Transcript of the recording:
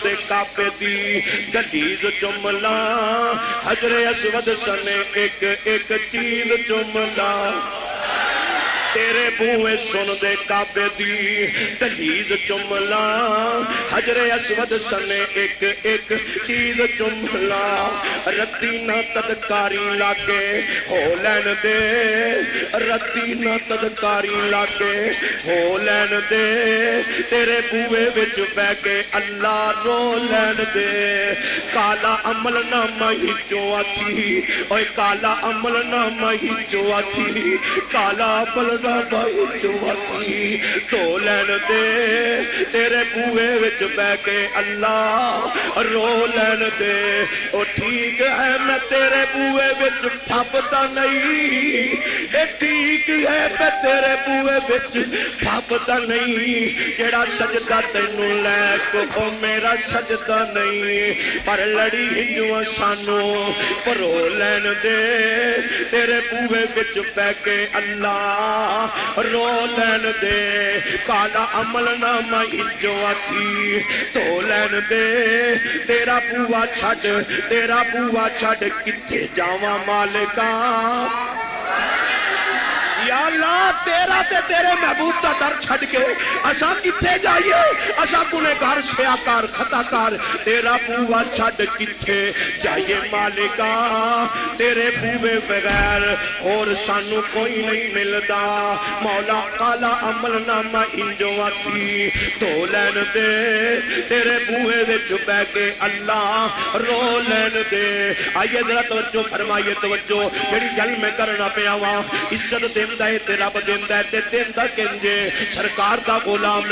دے کعبے دی گلیز چملا حجر اسود سنے ایک ایک چیز چملا تیرے بوئے سن دے کعبے دی دہلیز چملا حجر اسود سنے ایک ایک چیز چملا ردی نہ تدکاری لاگے ہو لین دے ردی نہ تدکاری لاگے ہو لین دے تیرے بوئے وچ بہ کے اللہ رو لین دے کالا عمل نامہ ہی جو آتی اوے کالا عمل نامہ ہی جو آتی کالا عمل بھائی چوکی تو لین دے تیرے بوئے وچ بہ کے اللہ رو لین دے او ٹھیک ہے میں تیرے بوئے وچ پھپتا نہیں اے ٹھیک ہے میں تیرے بوئے وچ پھپتا نہیں جڑا سجدہ تینوں لے کو میرا سجدہ نہیں پر لڑی ہنجو سانو پرو لین دے تیرے بوئے وچ بہ کے اللہ رو لین دے کالا عمل نامہ جو آتی تو لین دے تیرا بوا چھڑ کتے جاواں مالکا یا اللہ تیرا تے تیرے محبوب تا در چھڑ کے اساں کتھے جائیے اساں گنہگار سیاکار خطاکار تیرا بوا چھڑ کتھے جائیے مالکا تیرے بوے بغیر اور سانو کوئی نہیں ملدا مولا کالا عمل نامہ انجو آتی تو لین دے تیرے بوے وچ بہ کے اللہ رو لین دے آئیے ذرا توجہ فرمائیے توجہ میری گل میں کرنا پیا وا عزت دیندہ ہے تیرا بدیندہ ہے تے دیندہ کنجے سرکار دا غلام